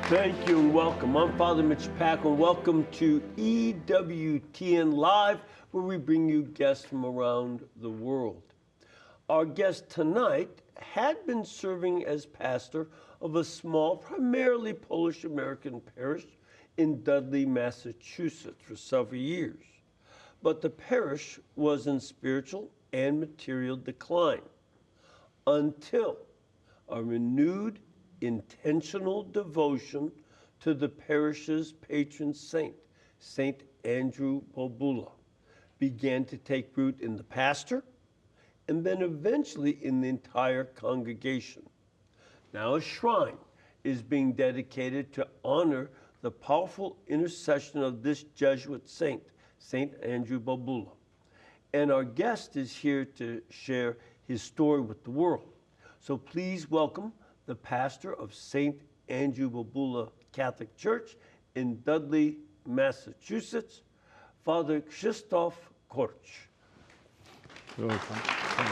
Thank you and welcome. I'm Father Mitch Pack, and welcome to EWTN Live, where we bring you guests from around the world. Our guest tonight had been serving as pastor of a small, primarily Polish-American parish in Dudley, Massachusetts for several years. But the parish was in spiritual and material decline until a renewed intentional devotion to the parish's patron saint, Saint Andrew Bobola, began to take root in the pastor and then eventually in the entire congregation. Now a shrine is being dedicated to honor the powerful intercession of this Jesuit saint, Saint Andrew Bobola. And our guest is here to share his story with the world. So please welcome the pastor of St. Andrew Bobola Catholic Church in Dudley, Massachusetts, Father Krzysztof Korcz. You're welcome. Thank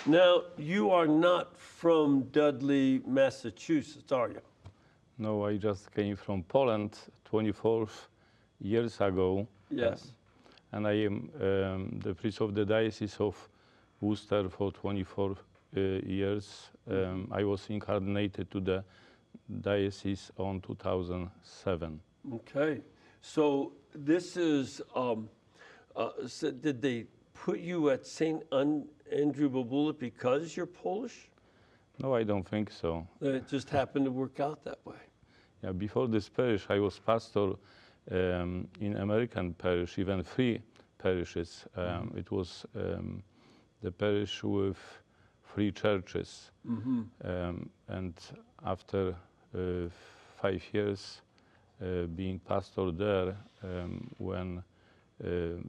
you. Now, you are not from Dudley, Massachusetts, are you? No, I just came from Poland 24 years ago. Yes. And I am the priest of the Diocese of Worcester for 24 years. I was incarnated to the diocese on 2007. Okay. So this is, so did they put you at St. Andrew Bobola because you're Polish? No, I don't think so. It just happened to work out that way. Yeah, before this parish, I was pastor in American parish, even 3 parishes. It was the parish with 3 churches. And after 5 years being pastor there, when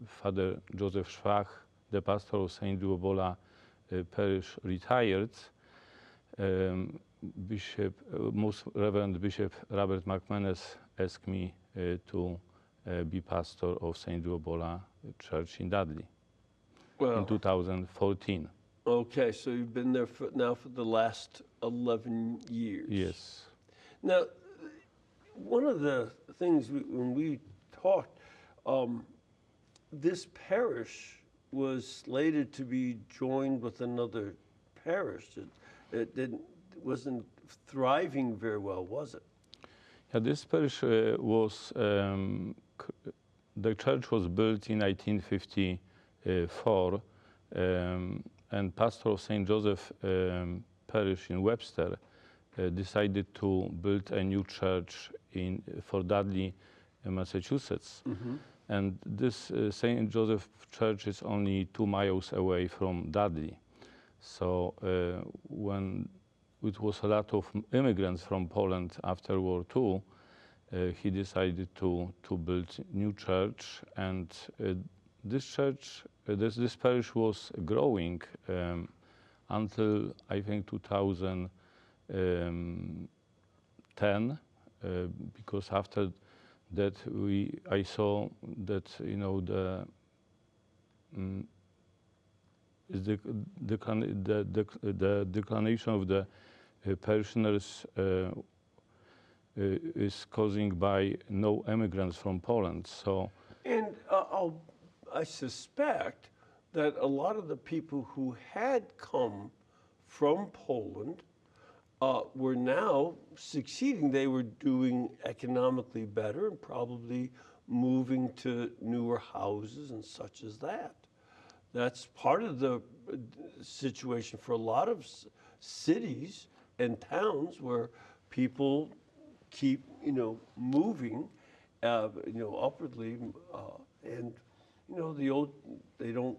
Father Joseph Schwach, the pastor of St. Bobola parish, retired, Most Reverend Bishop Robert McManus asked me to be pastor of St. Bobola Church in Dudley in 2014. Okay, so you've been there now for the last 11 years. Yes. Now, one of the things when we talked, this parish was slated to be joined with another parish. It wasn't thriving very well, was it? Yeah, this parish was, the church was built in 1954, and pastor of St. Joseph Parish in Webster decided to build a new church for Dudley, Massachusetts. And this St. Joseph Church is only 2 miles away from Dudley. So when it was a lot of immigrants from Poland after World War II, he decided to build a new church, and this church, this parish was growing until I think 2010, because after that I saw that the declination of the parishioners is causing by no immigrants from Poland. So, and I suspect that a lot of the people who had come from Poland were now succeeding. They were doing economically better and probably moving to newer houses and such as that. That's part of the situation for a lot of cities and towns where people keep, moving, upwardly, and they don't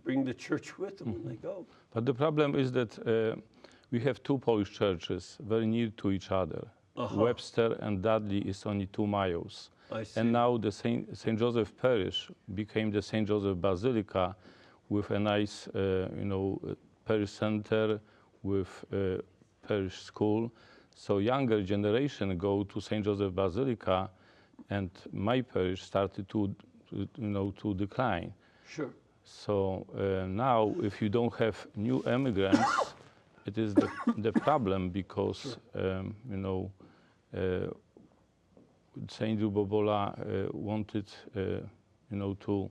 bring the church with them when they go. But the problem is that we have 2 Polish churches very near to each other. Webster and Dudley is only 2 miles. I see. And now the St. Joseph Parish became the St. Joseph Basilica with a nice, parish center, with parish school. So younger generation go to St. Joseph Basilica, and my parish started to decline. Sure. So now, if you don't have new immigrants, it is the problem because you know Saint Bobola wanted you know to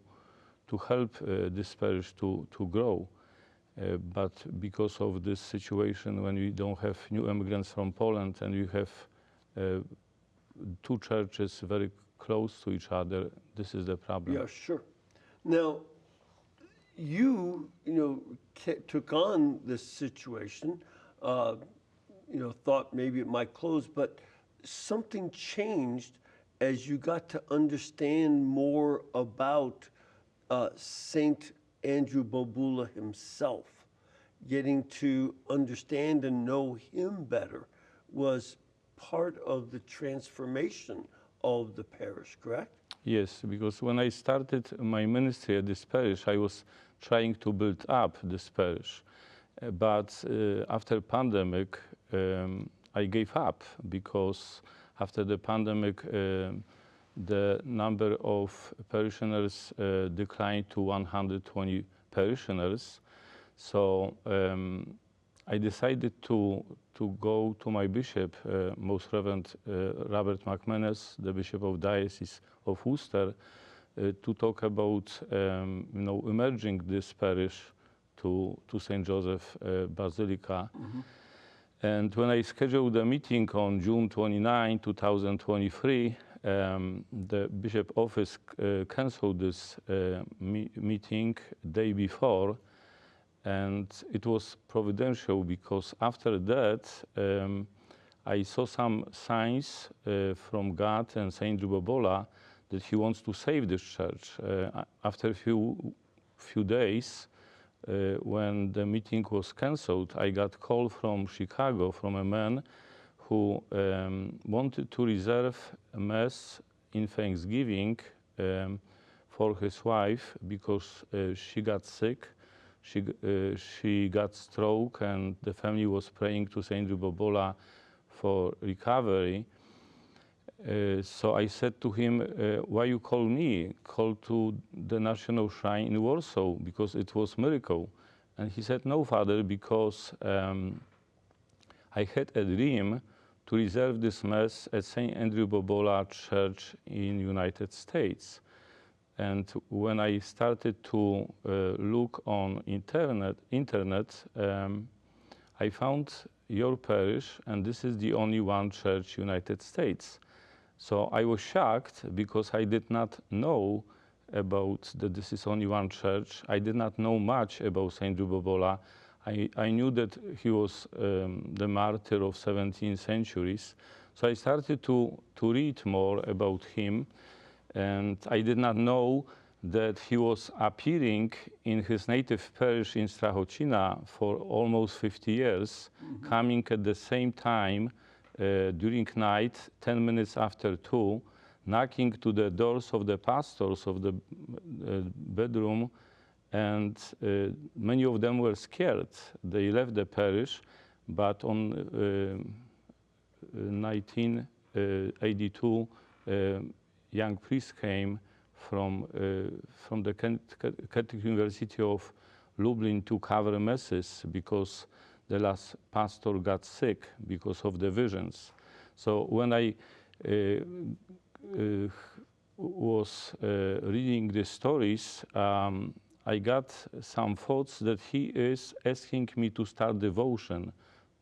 help this parish to grow, but because of this situation when we don't have new immigrants from Poland and you have two churches very close to each other, this is the problem. Yeah, sure. Now, you know, took on this situation, you know, thought maybe it might close, but something changed as you got to understand more about Saint Andrew Bobola himself. Getting to understand and know him better was part of the transformation of the parish, correct? Yes, because when I started my ministry at this parish, I was trying to build up this parish. But after pandemic, I gave up because after the pandemic, the number of parishioners declined to 120 parishioners. So I decided to go to my bishop, Most Reverend Robert McManus, the Bishop of Diocese of Worcester, to talk about you know, emerging this parish to St. Joseph Basilica. Mm-hmm. And when I scheduled the meeting on June 29, 2023, the bishop office canceled this meeting day before, and it was providential because after that I saw some signs from God and Saint Bobola that he wants to save this church. After a few days, when the meeting was cancelled, I got a call from Chicago from a man who wanted to reserve a mass in Thanksgiving for his wife because she got sick. She got stroke, and the family was praying to Saint Bobola for recovery. So I said to him, why you call me? Call to the National Shrine in Warsaw, because it was miracle. And he said, no, Father, because I had a dream to reserve this mass at St. Andrew Bobola Church in United States. And when I started to look on internet, I found your parish, and this is the only one church United States. So I was shocked because I did not know about that this is only one church. I did not know much about Saint Bobola. I knew that he was the martyr of 17th centuries. So I started to read more about him. And I did not know that he was appearing in his native parish in Strachocina for almost 50 years, mm-hmm. coming at the same time during night, 10 minutes after 2, knocking to the doors of the pastors of the bedroom, and many of them were scared. They left the parish, but on 1982, young priest came from the Catholic University of Lublin to cover masses because the last pastor got sick because of the visions. So when I was reading the stories, I got some thoughts that he is asking me to start devotion,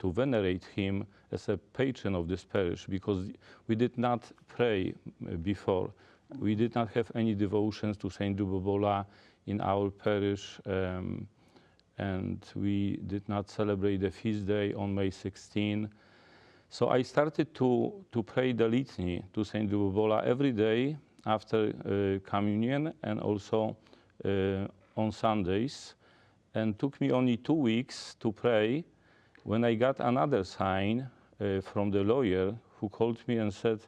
to venerate him as a patron of this parish, because we did not pray before. We did not have any devotions to Saint Bobola in our parish, and we did not celebrate the feast day on May 16. So I started to pray the litany to Saint Bobola every day after communion and also on Sundays, and took me only 2 weeks to pray when I got another sign from the lawyer who called me and said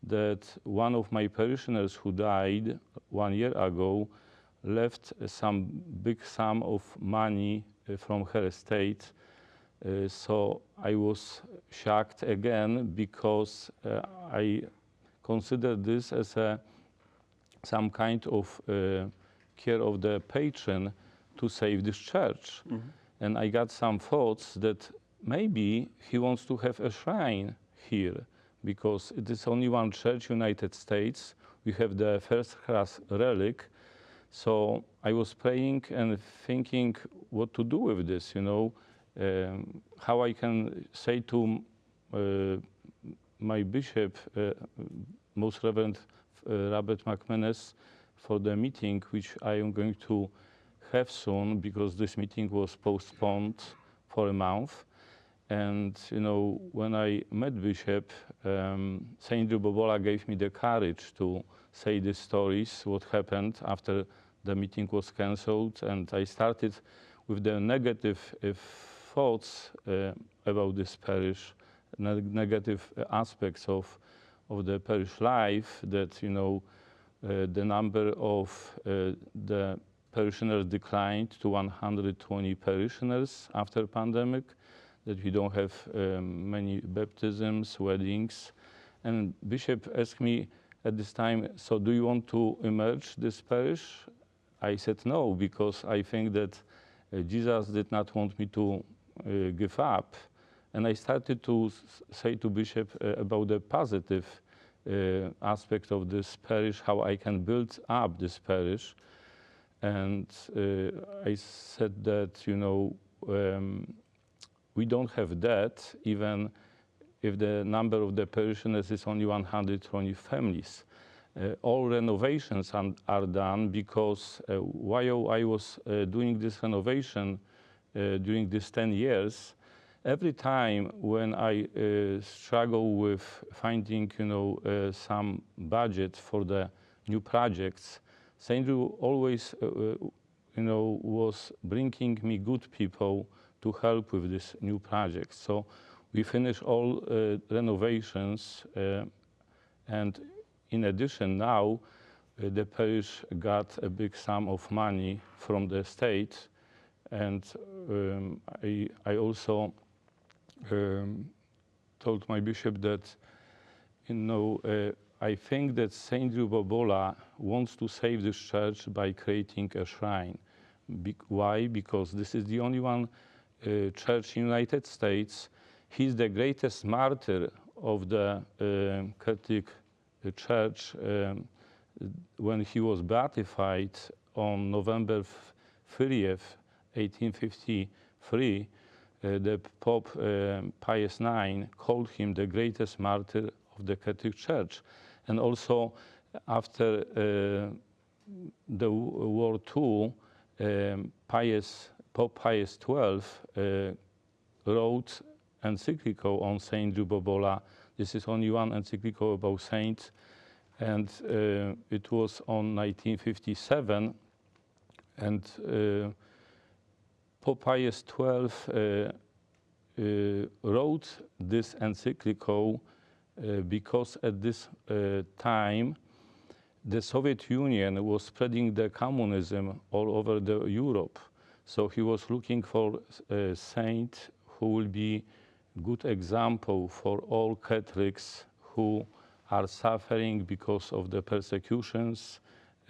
that one of my parishioners who died 1 year ago left some big sum of money from her estate. So I was shocked again because I considered this as some kind of care of the patron to save this church. Mm-hmm. And I got some thoughts that maybe he wants to have a shrine here, because it is only one church, United States. We have the first-class relic. So I was praying and thinking what to do with this, how I can say to my bishop, Most Reverend Robert McManus, for the meeting which I am going to have soon, because this meeting was postponed for a month. And when I met Bishop, Saint Bobola gave me the courage to say these stories, what happened after the meeting was cancelled. And I started with the negative thoughts about this parish, negative aspects of the parish life, that the number of the parishioners declined to 120 parishioners after pandemic, that we don't have many baptisms, weddings. And Bishop asked me at this time, so do you want to emerge this parish? I said no, because I think that Jesus did not want me to give up. And I started to say to Bishop about the positive aspect of this parish, how I can build up this parish. And I said that, we don't have that, even if the number of the parishioners is only 120 families. All renovations are done, because while I was doing this renovation during these 10 years, every time when I struggle with finding, some budget for the new projects, St. Drew always, was bringing me good people to help with this new project. So we finished all renovations, and in addition now, the parish got a big sum of money from the state, and I also told my bishop that, I think that Saint Drew Bobola wants to save this church by creating a shrine. Why? Because this is the only one church in the United States. He's the greatest martyr of the Catholic Church. When he was beatified on November 30th, 1853, the Pope Pius IX called him the greatest martyr of the Catholic Church. And also, after the World II, Pope Pius XII wrote encyclical on Saint Drew Bobola. This is only one encyclical about saints, and it was on 1957. And Pope Pius XII wrote this encyclical because at this time the Soviet Union was spreading the communism all over Europe. So he was looking for a saint who will be good example for all Catholics who are suffering because of the persecutions.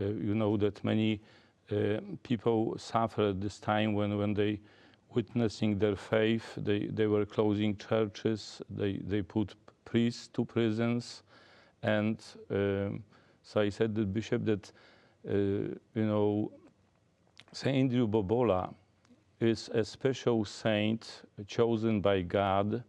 You know that many people suffer at this time when they witnessing their faith. They were closing churches, they put priests to prisons. And so I said to the bishop that, Saint Andrew Bobola is a special saint chosen by God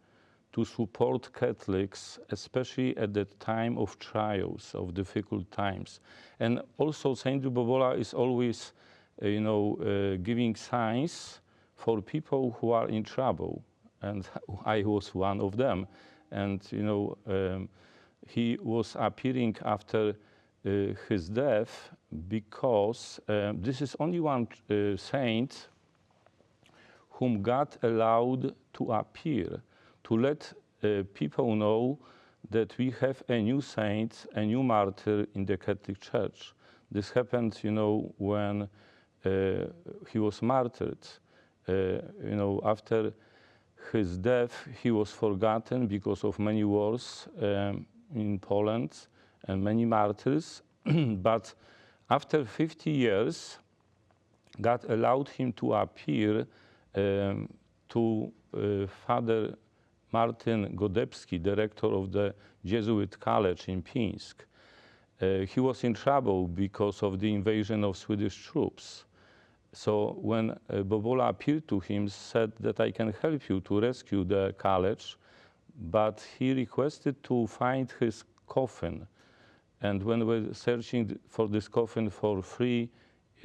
to support Catholics, especially at the time of trials, of difficult times. And also Saint Andrew Bobola is always, giving signs for people who are in trouble. And I was one of them. And, he was appearing after his death because this is only one saint whom God allowed to appear, to let people know that we have a new saint, a new martyr in the Catholic Church. This happened, when he was martyred. After his death, he was forgotten because of many wars in Poland and many martyrs. But after 50 years, God allowed him to appear to Father Martin Godebski, director of the Jesuit College in Pinsk. He was in trouble because of the invasion of Swedish troops. So when Bobola appeared to him, said that I can help you to rescue the college, but he requested to find his coffin. And when we were searching for this coffin for 3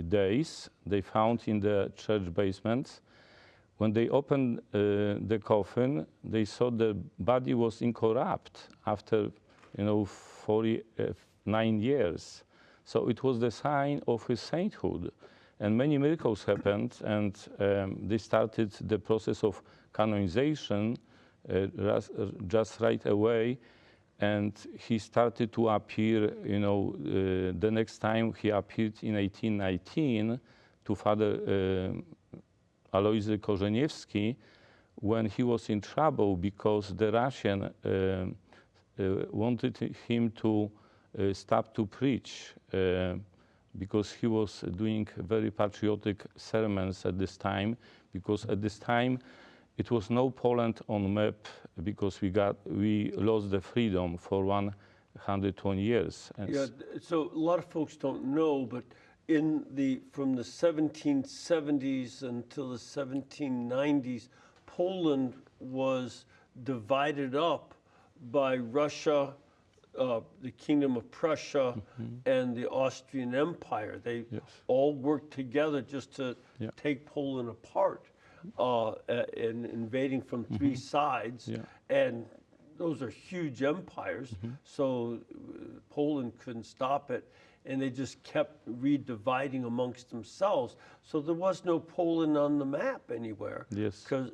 days, they found in the church basement. When they opened the coffin, they saw the body was incorrupt after, 49 years. So it was the sign of his sainthood. And many miracles happened, and they started the process of canonization just right away. And he started to appear, the next time he appeared in 1819 to Father Alojzy Korzeniewski when he was in trouble because the Russian wanted him to stop to preach because he was doing very patriotic sermons at this time, because at this time it was no Poland on map because we lost the freedom for 120 years. And yeah, so a lot of folks don't know, but from the 1770s until the 1790s, Poland was divided up by Russia, the Kingdom of Prussia, and the Austrian Empire. They all worked together just to take Poland apart, and invading from 3 sides. And those are huge empires, so Poland couldn't stop it. And they just kept redividing amongst themselves. So there was no Poland on the map anywhere. Yes. Because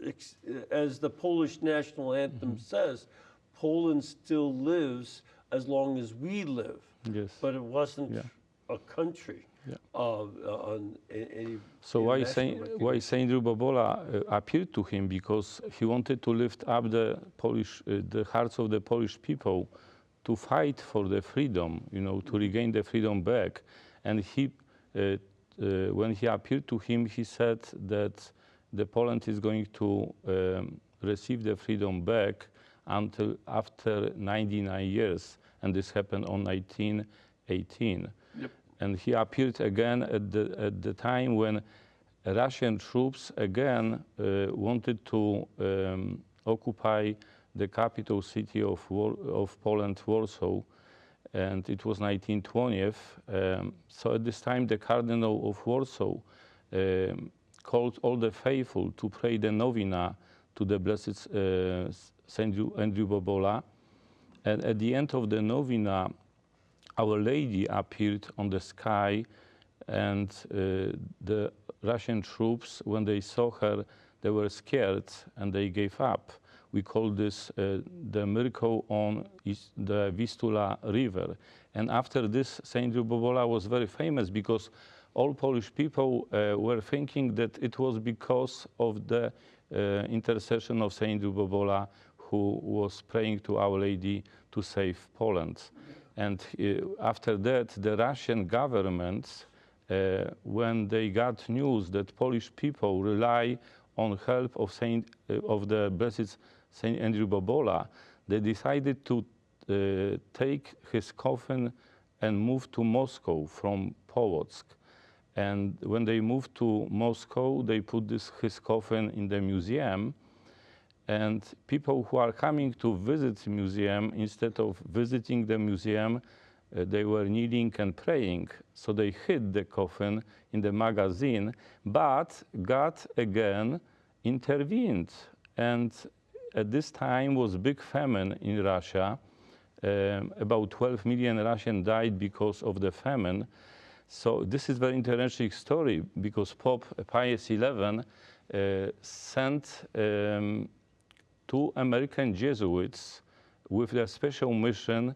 as the Polish national anthem says, Poland still lives as long as we live. Yes. But it wasn't a country. So why Saint Bobola appealed to him? Because he wanted to lift up the hearts of the Polish people to fight for the freedom, to regain the freedom back. And when he appeared to him, he said that the Poland is going to receive the freedom back until after 99 years, and this happened on 1918. Yep. And he appeared again at the time when Russian troops again wanted to occupy the capital city of Poland, Warsaw, and it was 1920. So at this time, the Cardinal of Warsaw called all the faithful to pray the novena to the Blessed Saint Andrew Bobola. And at the end of the novena, Our Lady appeared on the sky, and the Russian troops, when they saw her, they were scared and they gave up. We call this the miracle on the Vistula River. And after this, Saint Bobola was very famous because all Polish people were thinking that it was because of the intercession of Saint Bobola, who was praying to Our Lady to save Poland. And after that, the Russian government, when they got news that Polish people rely on help of the Blessed Saint Andrew Bobola, they decided to take his coffin and move to Moscow from Polotsk. And when they moved to Moscow, they put his coffin in the museum. And people who are coming to visit the museum, instead of visiting the museum, they were kneeling and praying. So they hid the coffin in the magazine, but God again intervened. And at this time was big famine in Russia. About 12 million Russians died because of the famine. So this is a very interesting story because Pope Pius XI sent 2 American Jesuits with a special mission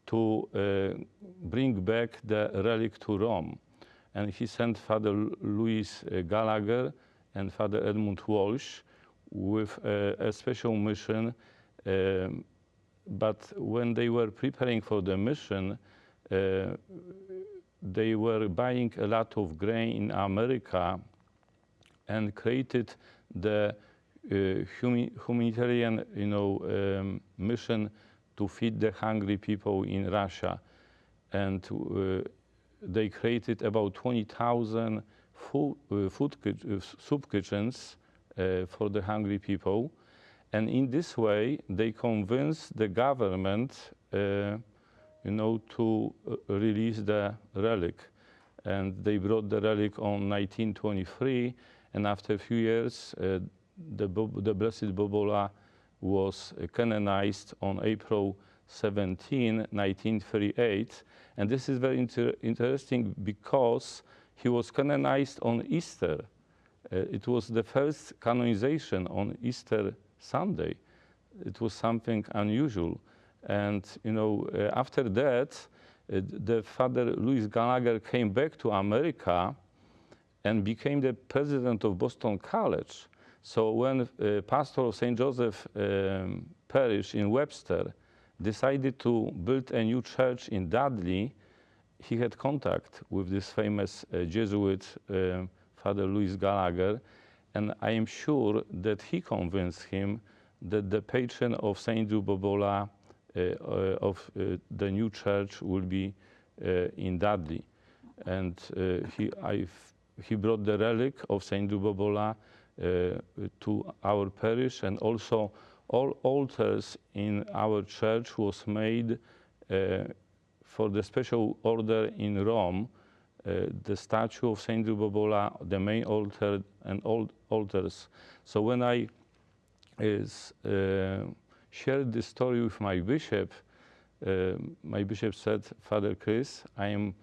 to bring back the relic to Rome. And he sent Father Louis Gallagher and Father Edmund Walsh with a special mission. But when they were preparing for the mission, they were buying a lot of grain in America and created the humanitarian, mission to feed the hungry people in Russia, and they created about 20,000 soup kitchens for the hungry people, and in this way they convinced the government, to release the relic, and they brought the relic on 1923, and after a few years, the Blessed Bobola was canonized on April 17, 1938. And this is very interesting because he was canonized on Easter. It was the first canonization on Easter Sunday. It was something unusual. And after that, the Father Louis Gallagher came back to America and became the president of Boston College. So when pastor of St. Joseph Parish in Webster decided to build a new church in Dudley, he had contact with this famous Jesuit Father Louis Gallagher, and I am sure that he convinced him that the patron of St. Bobola of the new church will be in Dudley. And he brought the relic of St. Bobola to our parish, and also all altars in our church was made for the special order in Rome, the statue of St. Bobola, the main altar, and all altars. So when I shared this story with my bishop said, Father Chris, I'm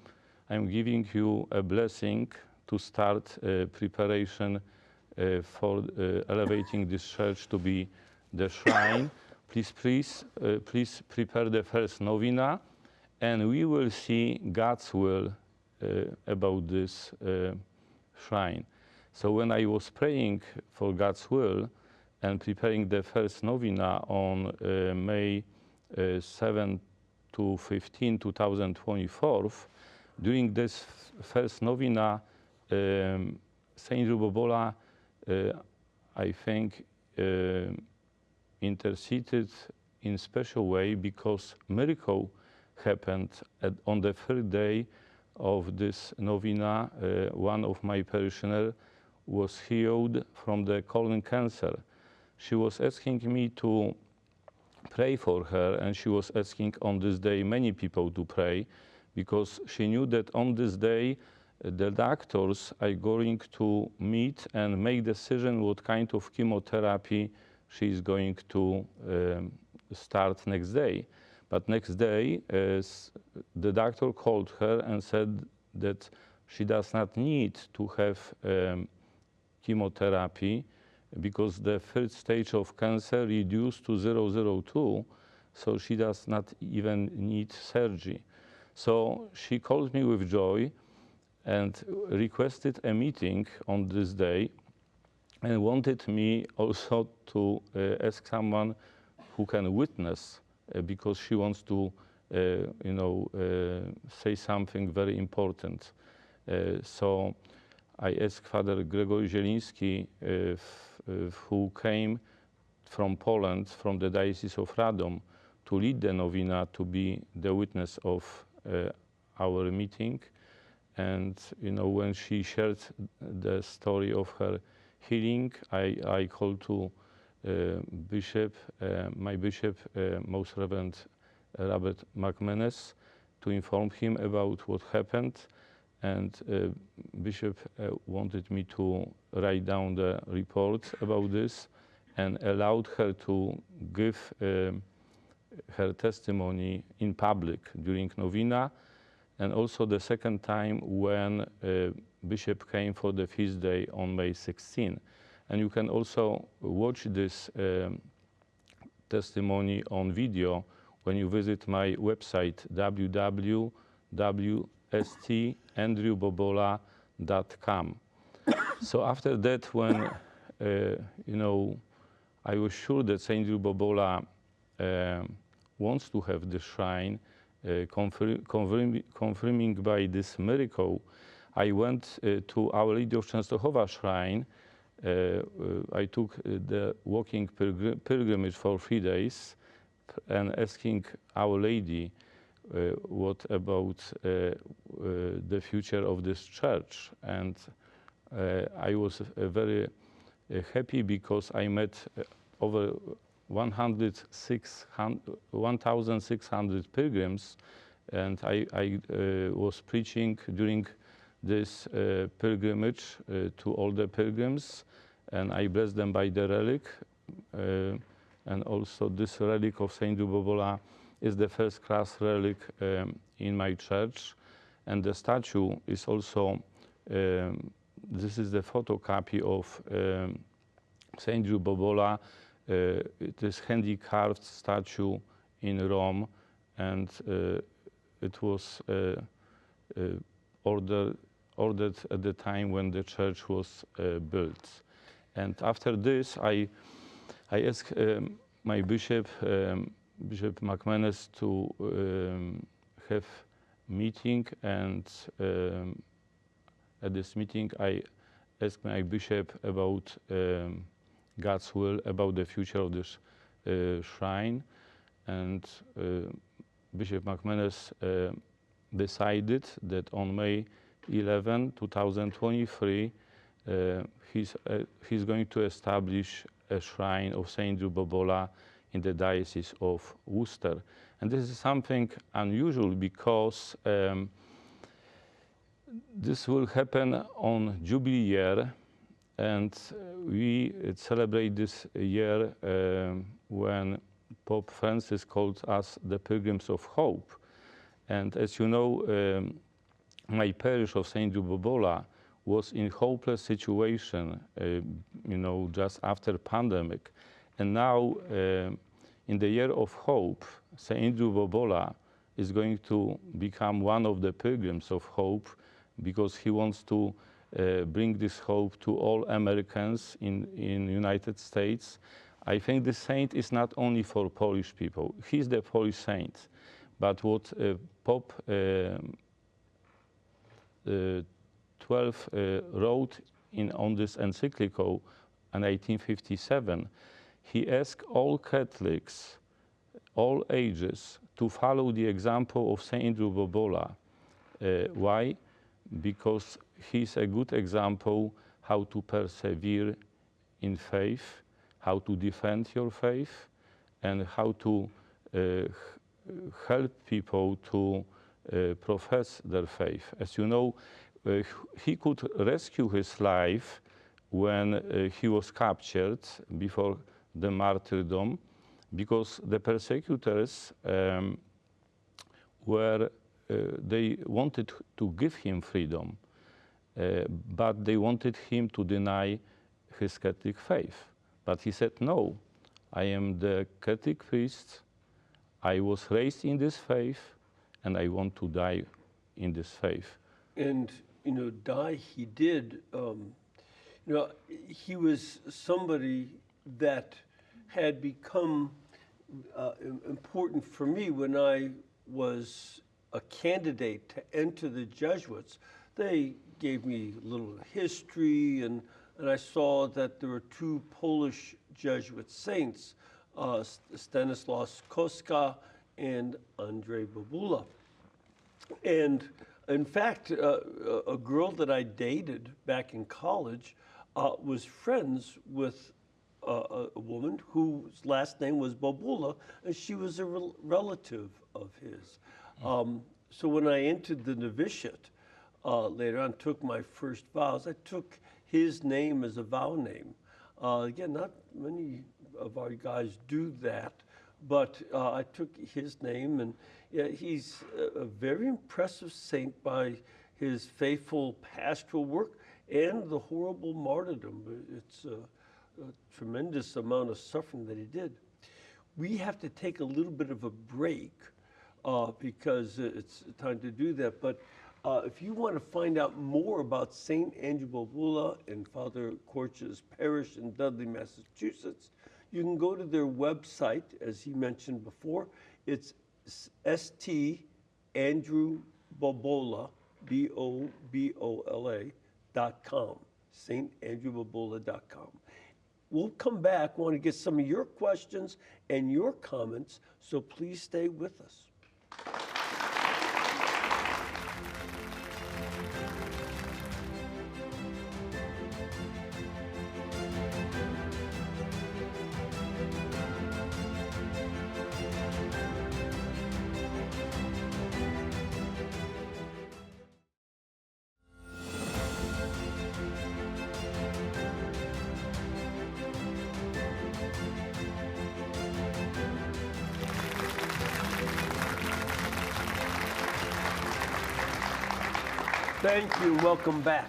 giving you a blessing to start preparation for elevating this church to be the shrine. Please prepare the first novena, and we will see God's will about this shrine. So when I was praying for God's will and preparing the first novena on May 7 to 15, 2024, during this first novena, Saint Bobola, I think, interceded in special way, because miracle happened on the third day of this novena. One of my parishioners was healed from the colon cancer. She was asking me to pray for her, and she was asking on this day many people to pray, because she knew that on this day the doctors are going to meet and make decision what kind of chemotherapy she is going to start next day. But next day, the doctor called her and said that she does not need to have chemotherapy, because the third stage of cancer reduced to 002, so she does not even need surgery. So she called me with joy and requested a meeting on this day, and wanted me also to ask someone who can witness, because she wants to, say something very important. So I asked Father Gregory Zieliński, who came from Poland, from the Diocese of Radom, to lead the novena, to be the witness of our meeting. And when she shared the story of her healing, I called to my bishop, Most Reverend Robert McManus, to inform him about what happened. And Bishop wanted me to write down the report about this, and allowed her to give her testimony in public during novena, and also the second time when Bishop came for the feast day on May 16. And you can also watch this testimony on video when you visit my website, www.standrewbobola.com. So after that, when I was sure that Saint Andrew Bobola wants to have the shrine, confirming by this miracle, I went to Our Lady of Częstochowa shrine I took the walking pilgrimage for 3 days and asking Our Lady what about the future of this church. And I was very happy because I met over 1,600 pilgrims, and I was preaching during this pilgrimage to all the pilgrims, and I blessed them by the relic. And also this relic of Saint Bobola is the first class relic in my church. And the statue is also, this is the photocopy of Saint Bobola. It is hand-carved statue in Rome, and it was ordered at the time when the church was built. And after this, I asked my bishop, Bishop McManus, to have meeting, and at this meeting I asked my bishop about God's will, about the future of this shrine, and Bishop McManus decided that on May 11, 2023, he's going to establish a shrine of Saint Bobola in the Diocese of Worcester. And this is something unusual because this will happen on Jubilee year, and we celebrate this year when Pope Francis called us the Pilgrims of Hope. And as you know, my parish of Saint Bobola was in hopeless situation, just after pandemic. And now, in the year of hope, Saint Bobola is going to become one of the pilgrims of hope, because he wants to bring this hope to all Americans in United States. I think the saint is not only for Polish people. He's the Polish saint. But what Pope 12 wrote on this encyclical in 1857, he asked all Catholics, all ages, to follow the example of Saint Bobola. Why? Because he's a good example how to persevere in faith, how to defend your faith, and how to help people to profess their faith. As you know, he could rescue his life when he was captured before the martyrdom, because the persecutors they wanted to give him freedom, but they wanted him to deny his Catholic faith. But he said, no, I am the Catholic priest, I was raised in this faith, and I want to die in this faith. And, die he did. He was somebody that had become important for me when I was a candidate to enter the Jesuits. They gave me a little history, and I saw that there were two Polish Jesuit saints, Stanislaus Kostka and Andrzej Bobola. And in fact, a girl that I dated back in college was friends with a woman whose last name was Bobola, and she was a relative of his. So when I entered the novitiate, later on took my first vows, I took his name as a vow name. Again, not many of our guys do that, but I took his name, and he's a very impressive saint by his faithful pastoral work and the horrible martyrdom. It's a tremendous amount of suffering that he did. We have to take a little bit of a break because it's time to do that. But if you want to find out more about St. Andrew Bobola and Father Korcz's parish in Dudley, Massachusetts, you can go to their website, as he mentioned before. It's St. Andrew Bobola, BOBOLA.com. standwithjesus.com. We'll come back. Want to get some of your questions and your comments, so please stay with us. Thank you. Welcome back.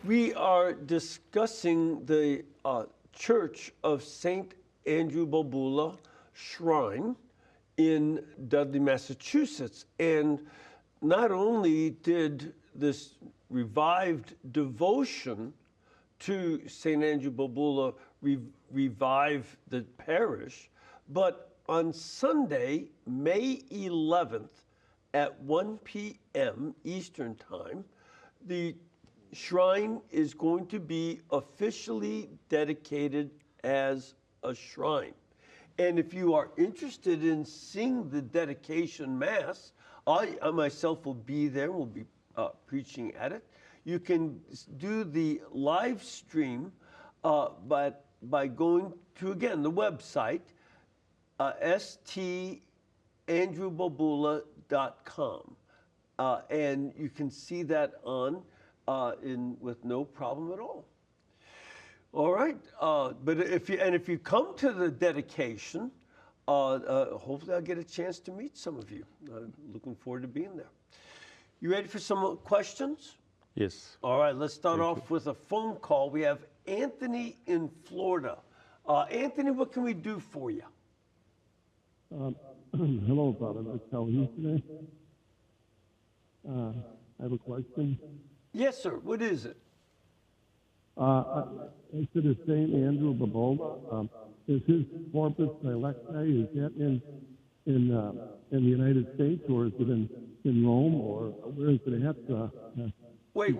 We are discussing the Church of St. Andrew Bobola Shrine in Dudley, Massachusetts. And not only did this revived devotion to St. Andrew Bobola revive the parish, but on Sunday, May 11th at 1 p.m. Eastern Time, the shrine is going to be officially dedicated as a shrine. And if you are interested in seeing the dedication mass, I myself will be there, will be preaching at it. You can do the live stream by going to, again, the website, standrewbobola.com. And you can see that on with no problem at all. All right, but if you come to the dedication, hopefully I'll get a chance to meet some of you. Looking forward to being there. You ready for some questions? Yes. All right, let's start off with a phone call. We have Anthony in Florida. Anthony, what can we do for you? Hello, Father. How are you today? I have a question. Yes, sir. What is it? As to the St. Andrew Bobola, is his corpus electi, is that in the United States, or is it in Rome, or where is it at? Wait.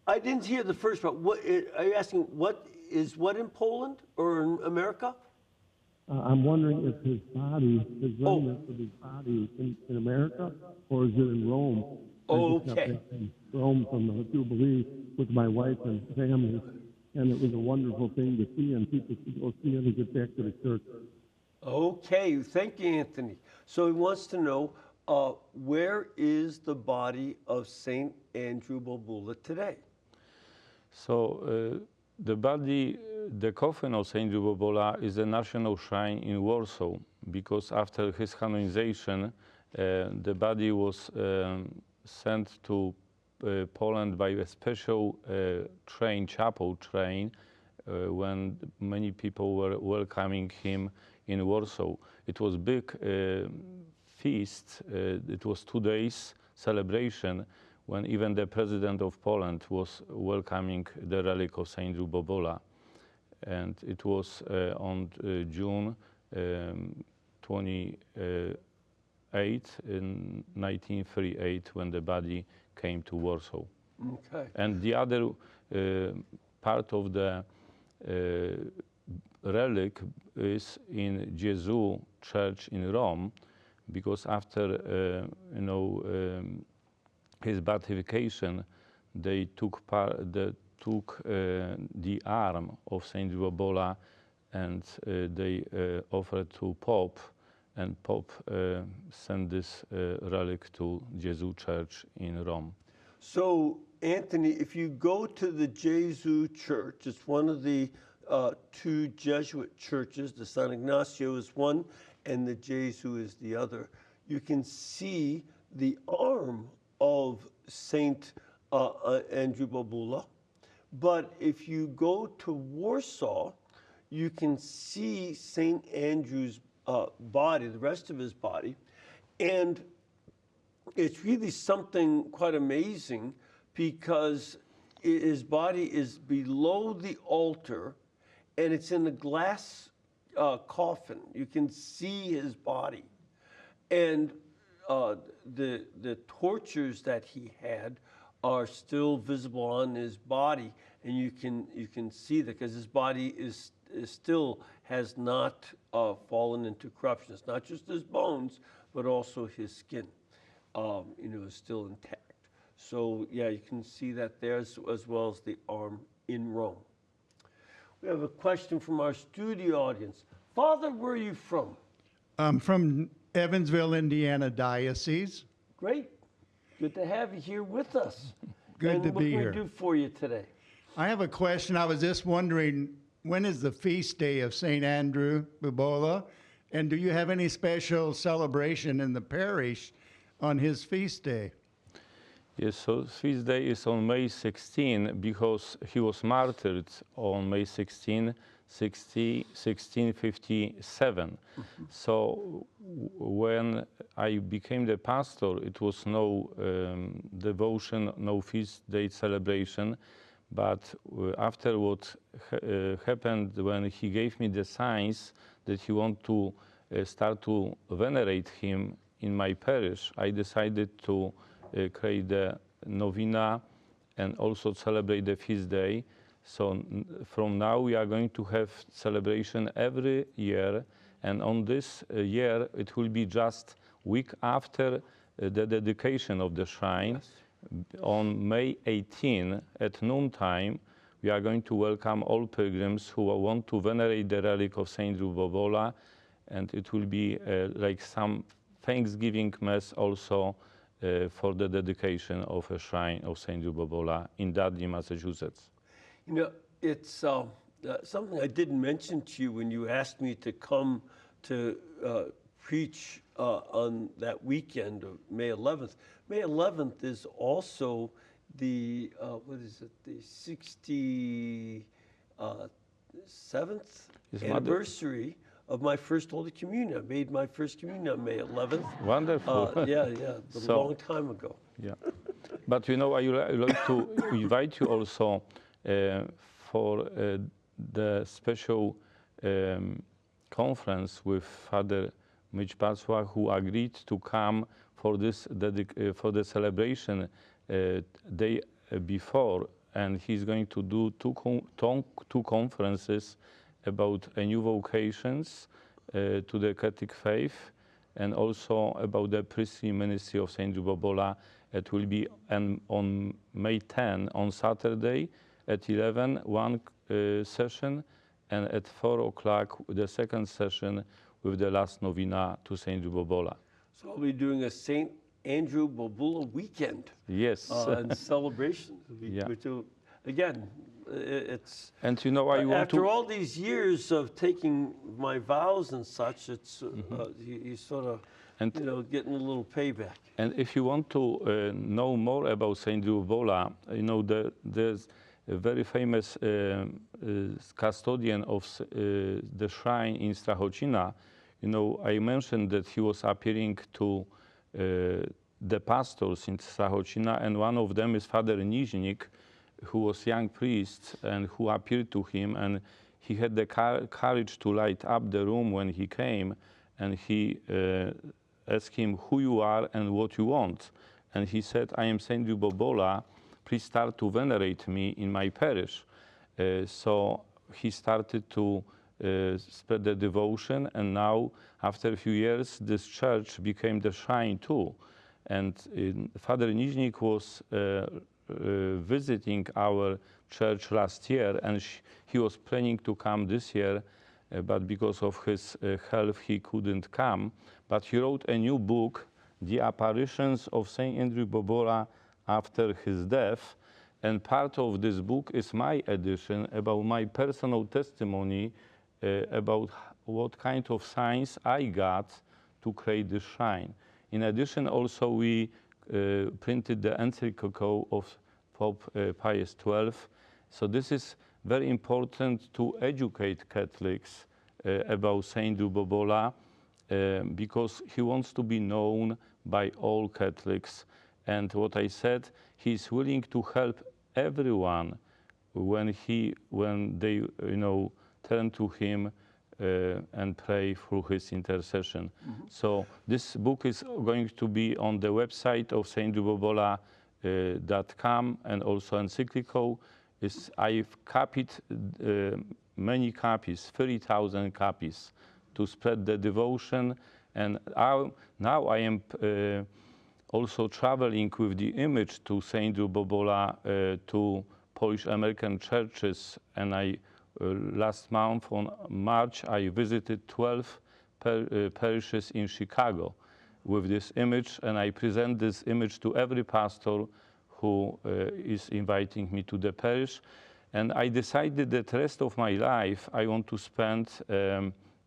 I didn't hear the first part. What are you asking? What in Poland or in America? I'm wondering if his remnants of his body is in America, or is it in Rome? Oh, I just got okay. back from Rome from the Jubilee with my wife and family, and it was a wonderful thing to see, and people should go see it and get back to the church. Okay, thank you, Anthony. So he wants to know, where is the body of St. Andrew Bobola today? So the coffin of Saint Andrew Bobola is a national shrine in Warsaw, because after his canonization, the body was sent to Poland by a special chapel train, when many people were welcoming him in Warsaw. It was big feast. It was 2 days celebration, when even the president of Poland was welcoming the relic of Saint Andrew Bobola. And it was on June 28 in 1938 when the body came to Warsaw. Okay. And the other part of the relic is in Jesuit Church in Rome, because after his beatification, they took the arm of Saint Bobola, and they offered to Pope, and Pope sent this relic to Jesuit Church in Rome. So, Anthony, if you go to the Jesuit Church, it's one of the 2 Jesuit churches. The San Ignacio is one, and the Jesuit is the other. You can see the arm of Saint Andrew Bobola. But if you go to Warsaw, you can see St. Andrew's body, the rest of his body. And it's really something quite amazing, because his body is below the altar, and it's in a glass coffin. You can see his body. And the tortures that he had are still visible on his body, and you can see that because his body is still has not fallen into corruption. It's not just his bones, but also his skin, is still intact. So yeah, you can see that there as well as the arm in Rome. We have a question from our studio audience. Father, where are you from? I'm from Evansville, Indiana Diocese. Great. Good to have you here with us. Good to be here. What can we do for you today? I have a question. I was just wondering, when is the feast day of St. Andrew Bobola? And do you have any special celebration in the parish on his feast day? Yes, so feast day is on May 16 because he was martyred on May 16, 1657. So when I became the pastor, it was no devotion, no feast day celebration. But after what happened when he gave me the signs that he wanted to start to venerate him in my parish, I decided to create the novena and also celebrate the feast day. So from now we are going to have celebration every year, and on this year it will be just week after the dedication of the shrine. Yes. On May 18 at noontime, we are going to welcome all pilgrims who want to venerate the relic of Saint Andrew Bobola, and it will be like some Thanksgiving Mass also for the dedication of a shrine of Saint Andrew Bobola in Dudley, Massachusetts. You know, it's something I didn't mention to you when you asked me to come to preach on that weekend of May 11th. May 11th is also the, the 67th anniversary of my first Holy Communion. I made my first communion on May 11th. Wonderful. Yeah, a long time ago. Yeah. But I would like to invite you also for the special conference with Father Mitch Paswa, who agreed to come for this for the celebration day before, and he's going to do two conferences about new vocations to the Catholic faith, and also about the priestly ministry of Saint Andrew Bobola. It will be on May 10 on Saturday at 11, one session, and at 4 o'clock the second session with the last novena to Saint Andrew Bobola. So I'll be doing a Saint Andrew Bobola weekend. Yes. And celebration. Yeah. Again, it's... And I want after all these years of taking my vows and such, it's you sort of, getting a little payback. And if you want to know more about Saint Andrew Bobola, there's a very famous custodian of the shrine in Strachocina. I mentioned that he was appearing to the pastors in Strachocina, and one of them is Father Niźnik, who was young priest and who appeared to him, and he had the courage to light up the room when he came, and he asked him who you are and what you want. And he said, I am Saint Andrew Bobola, please start to venerate me in my parish. So he started to spread the devotion, and now after a few years this church became the shrine too. And Father Niźnik was visiting our church last year, and he was planning to come this year, but because of his health he couldn't come. But he wrote a new book, The Apparitions of Saint Andrew Bobola after his death, and part of this book is my edition about my personal testimony about what kind of signs I got to create the shrine. In addition, also we printed the encyclical of Pope Pius XII. So this is very important to educate Catholics about Saint Andrew Bobola, because he wants to be known by all Catholics. And what I said, he's willing to help everyone when they turn to him and pray through his intercession. So this book is going to be on the website of Saint Andrew Bobola .com, and also encyclical. I've copied many copies, 30,000 copies, to spread the devotion. And now I am also traveling with the image to Saint Bobola to Polish American churches. And last month on March, I visited 12 parishes in Chicago with this image, and I present this image to every pastor who is inviting me to the parish. And I decided that the rest of my life I want to spend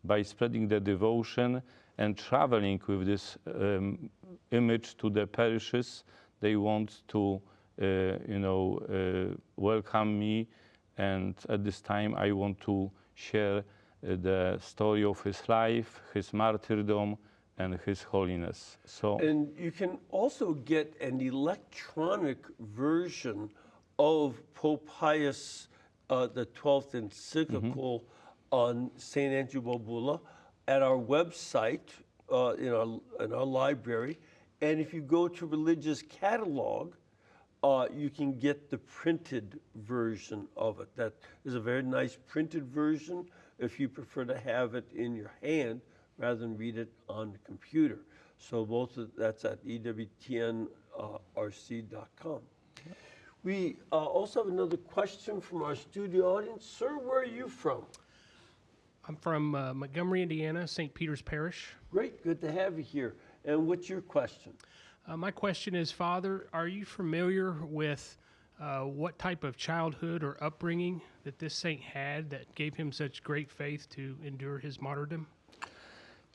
by spreading the devotion and traveling with this image to the parishes. They want to, welcome me, and at this time I want to share the story of his life, his martyrdom, and his holiness. And you can also get an electronic version of Pope Pius the 12th encyclical on St. Andrew Bobola at our website, in our library. And if you go to Religious Catalog, you can get the printed version of it. That is a very nice printed version if you prefer to have it in your hand rather than read it on the computer. So that's at EWTNRC.com. We also have another question from our studio audience. Sir, where are you from? I'm from Montgomery, Indiana, St. Peter's Parish. Great, good to have you here. And what's your question? My question is, Father, are you familiar with what type of childhood or upbringing that this saint had that gave him such great faith to endure his martyrdom?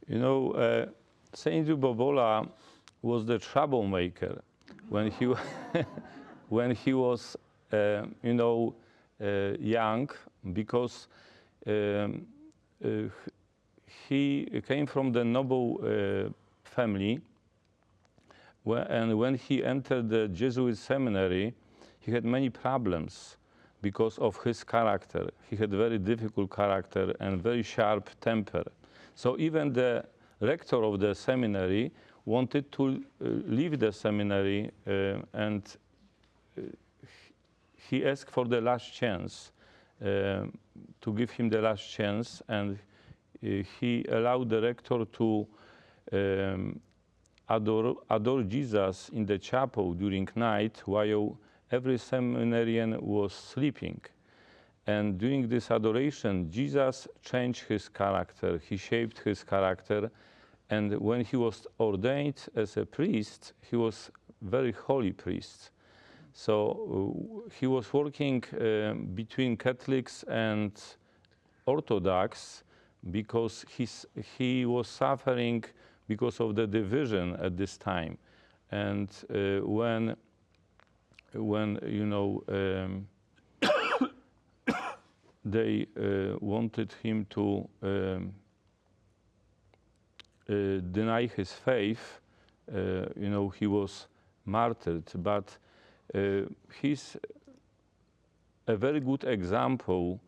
Saint Bobola was the troublemaker when he when he was young, because he came from the noble family, and when he entered the Jesuit seminary, he had many problems because of his character. He had very difficult character and very sharp temper. So even the rector of the seminary wanted to leave the seminary, and he asked for the last chance, to give him the last chance, and he allowed the rector to adore Jesus in the chapel during night while every seminarian was sleeping. And during this adoration, Jesus changed his character, he shaped his character, and when he was ordained as a priest, he was very holy priest. So he was working between Catholics and Orthodox because he was suffering because of the division at this time. And when they wanted him to deny his faith, he was martyred. But he's a very good example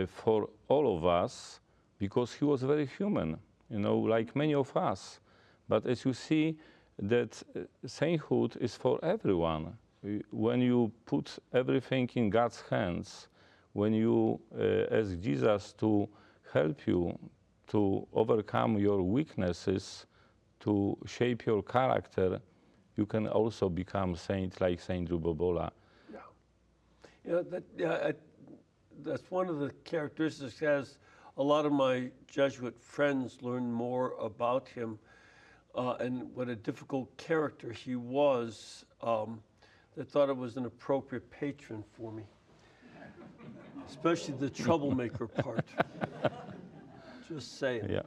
for all of us, because he was very human, like many of us. But as you see, that sainthood is for everyone. When you put everything in God's hands, when you ask Jesus to help you to overcome your weaknesses, to shape your character, you can also become saint like Saint Bobola. That's one of the characteristics. As a lot of my Jesuit friends learned more about him and what a difficult character he was, they thought it was an appropriate patron for me, especially the troublemaker part. Just saying. Yeah.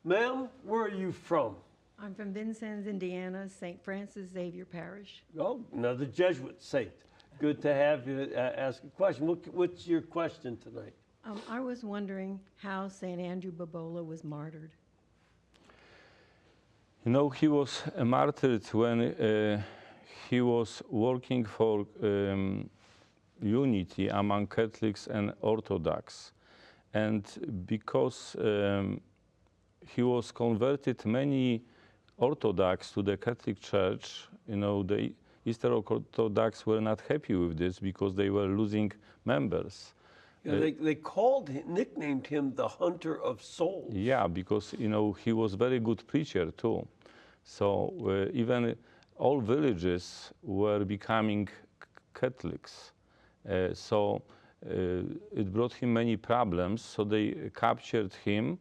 Ma'am, where are you from? I'm from Vincennes, Indiana, St. Francis Xavier Parish. Oh, another Jesuit saint. Good to have you ask a question. What's your question tonight? I was wondering how St. Andrew Bobola was martyred. He was martyred when he was working for unity among Catholics and Orthodox. And because he was converted many Orthodox to the Catholic Church, Eastern Orthodox were not happy with this because they were losing members. Yeah, they nicknamed him the Hunter of Souls. Yeah, because he was very good preacher too. So even all villages were becoming Catholics. So it brought him many problems. So they captured him.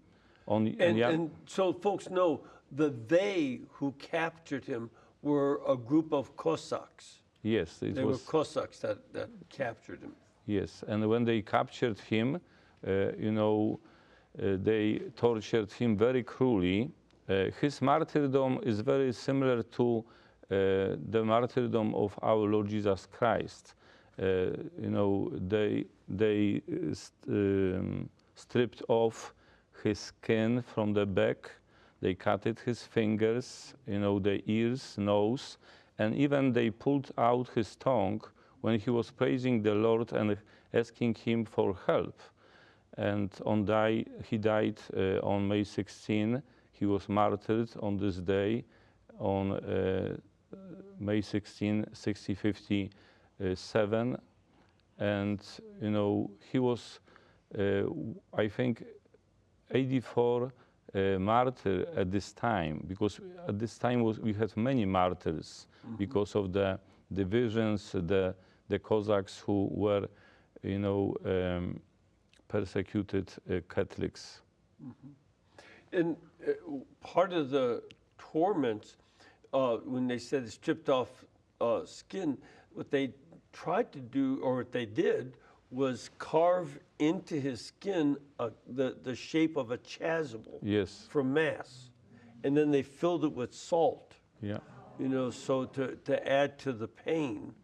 And so folks know that they who captured him were a group of Cossacks. Yes, they were Cossacks that captured him. Yes, and when they captured him, they tortured him very cruelly. His martyrdom is very similar to the martyrdom of our Lord Jesus Christ. They stripped off his skin from the back. They cut his fingers, the ears, nose, and even they pulled out his tongue when he was praising the Lord and asking him for help. And he died on May 16. He was martyred on this day, on May 16, 1657. And, he was, I think, 84 martyr at this time, because at this time we had many martyrs because of the divisions, the Cossacks who were, persecuted Catholics. And part of the torments, when they said they stripped off skin, what they tried to do, or what they did, was carve into his skin the shape of a chasuble. Yes. From Mass. And then they filled it with salt. Yeah. So to add to the pain.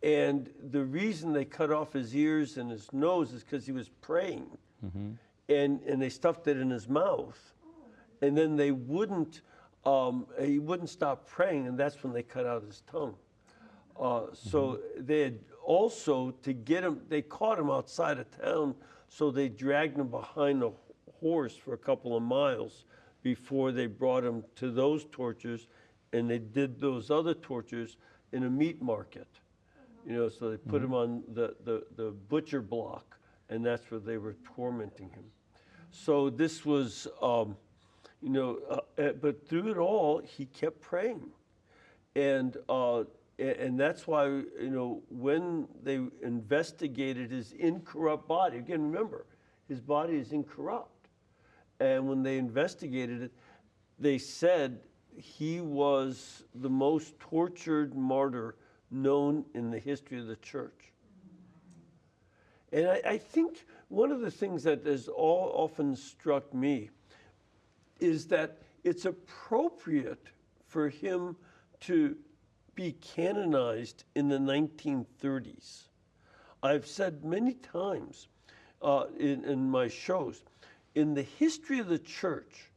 And the reason they cut off his ears and his nose is because he was praying. And they stuffed it in his mouth. And then he wouldn't stop praying, and that's when they cut out his tongue. So they had also, to get him, they caught him outside of town, so they dragged him behind a horse for a couple of miles before they brought him to those tortures, and they did those other tortures in a meat market. So they put him on the butcher block, and that's where they were tormenting him. So this was, but through it all, he kept praying. And that's why, when they investigated his incorrupt body, again, remember, his body is incorrupt. And when they investigated it, they said he was the most tortured martyr known in the history of the church. And I think one of the things that has often struck me is that it's appropriate for him to be canonized in the 1930s. I've said many times in my shows, in the history of the church,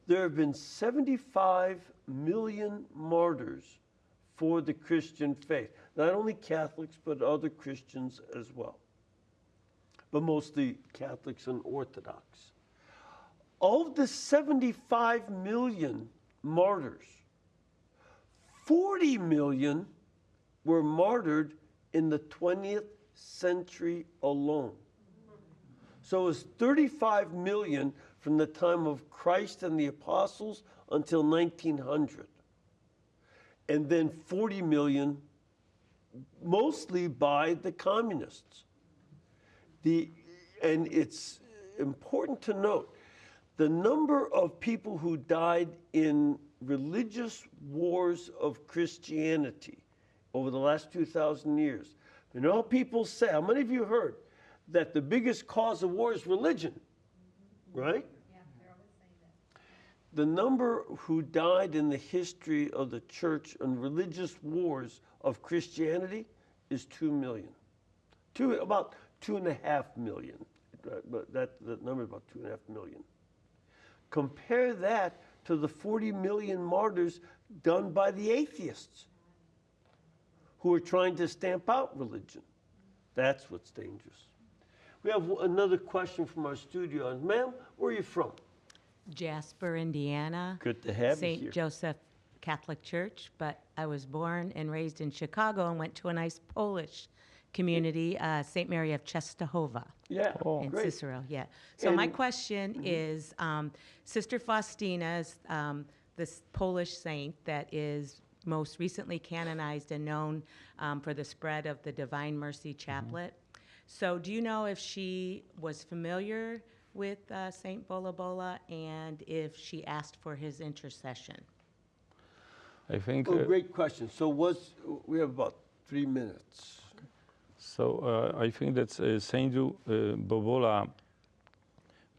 there have been 75 million martyrs for the Christian faith. Not only Catholics, but other Christians as well. But mostly Catholics and Orthodox. Of the 75 million martyrs, 40 million were martyred in the 20th century alone. So it was 35 million from the time of Christ and the apostles until 1900. And then 40 million, mostly by the communists. And it's important to note, the number of people who died in religious wars of Christianity over the last 2,000 years. People say, how many of you heard that the biggest cause of war is religion? Right? Yeah, they're always saying that. The number who died in the history of the church on religious wars of Christianity is 2 million. About 2.5 million. But the number is about 2.5 million. Compare that to the 40 million martyrs done by the atheists who are trying to stamp out religion. That's what's dangerous. We have another question from our studio. And ma'am, where are you from? Jasper, Indiana. Good to have you St. here. Joseph Catholic Church, but I was born and raised in Chicago and went to a nice Polish community, St. Mary of Czestochowa. Yeah, In great. Cicero, yeah. So my And- question is, Sister Faustina is this Polish saint that is most recently canonized and known for the spread of the Divine Mercy Chaplet. So do you know if she was familiar with Saint Bobola and if she asked for his intercession? I think Oh, great question. So we have about 3 minutes. I think that Saint Bobola,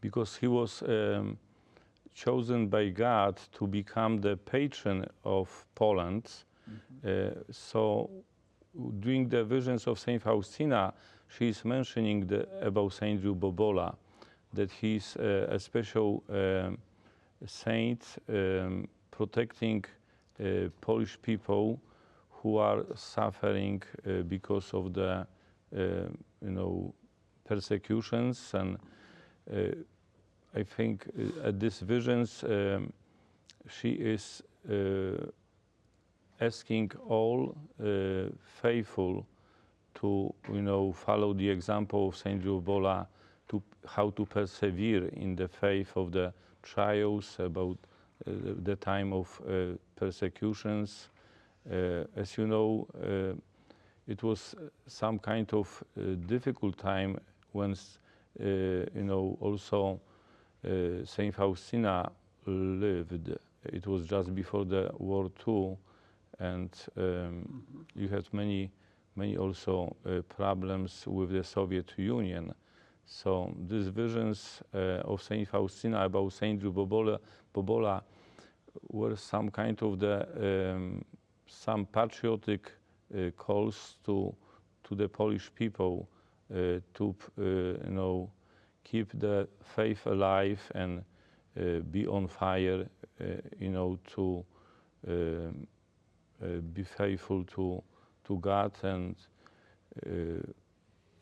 because he was chosen by God to become the patron of Poland. So during the visions of Saint Faustina, she is mentioning about Saint Bobola, that he's a special saint protecting Polish people who are suffering because of the persecutions. And I think at these visions she is asking all faithful to follow the example of Saint Bobola, to how to persevere in the faith of the trials, about the time of persecutions. As you know, it was some kind of difficult time when also Saint Faustina lived. It was just before the World War II, and you had many also problems with the Soviet Union. So these visions of Saint Faustina about Saint Bobola were some kind of some patriotic calls to the Polish people to keep the faith alive and be on fire, to be faithful to God, and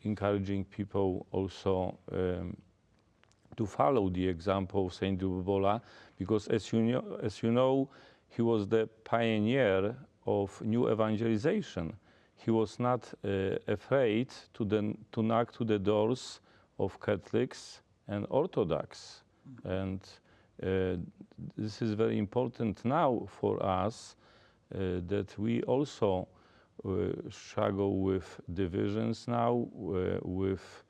encouraging people also to follow the example of Saint Bobola, because as you know, he was the pioneer of new evangelization. He was not afraid to knock to the doors of Catholics and Orthodox. And this is very important now for us, that we also struggle with divisions now, with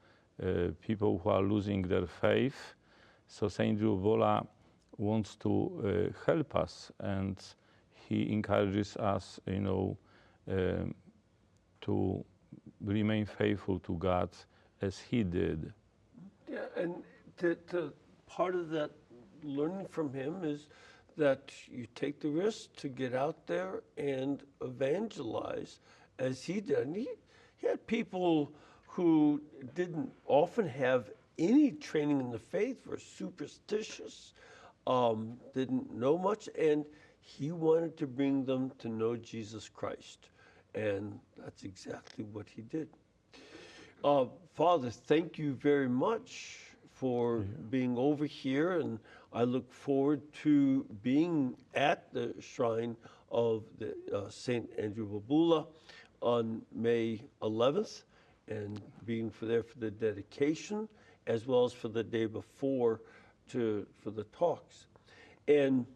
people who are losing their faith. So Saint Bobola wants to help us, and he encourages us, to remain faithful to God as he did. Yeah, and to part of that learning from him is that you take the risk to get out there and evangelize as he did. And he had people who didn't often have any training in the faith, were superstitious, didn't know much, and he wanted to bring them to know Jesus Christ. And that's exactly what he did. Father, thank you very much for being over here, and I look forward to being at the shrine of the St. Andrew Bobola on May 11th, and being there for the dedication, as well as for the day before for the talks. And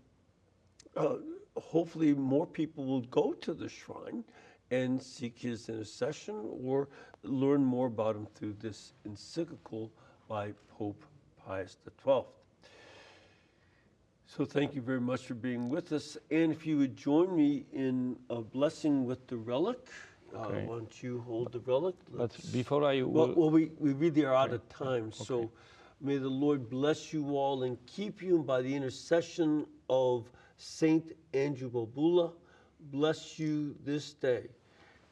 hopefully more people will go to the shrine and seek his intercession or learn more about him through this encyclical by Pope Pius XII. So thank you very much for being with us. And if you would join me in a blessing with the relic. Okay. Why don't you hold the relic? But before I Well, we really are out of time. So may the Lord bless you all and keep you, and by the intercession of Saint Andrew Bobola, bless you this day.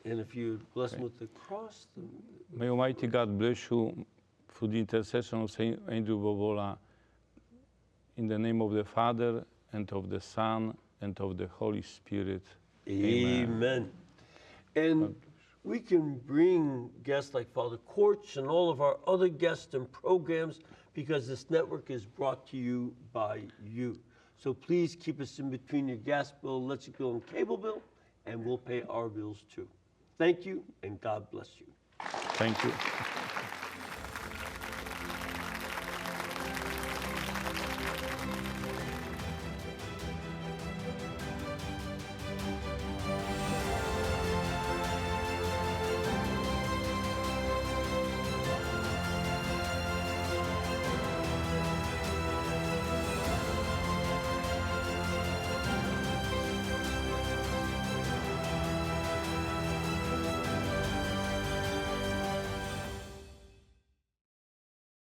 And if you bless him with the cross, then May Almighty God bless you through the intercession of Saint Andrew Bobola, in the name of the Father, and of the Son, and of the Holy Spirit. Amen. And we can bring guests like Father Korcz and all of our other guests and programs because this network is brought to you by you. So please keep us in between your gas bill, electric bill, and cable bill, and we'll pay our bills too. Thank you, and God bless you. Thank you.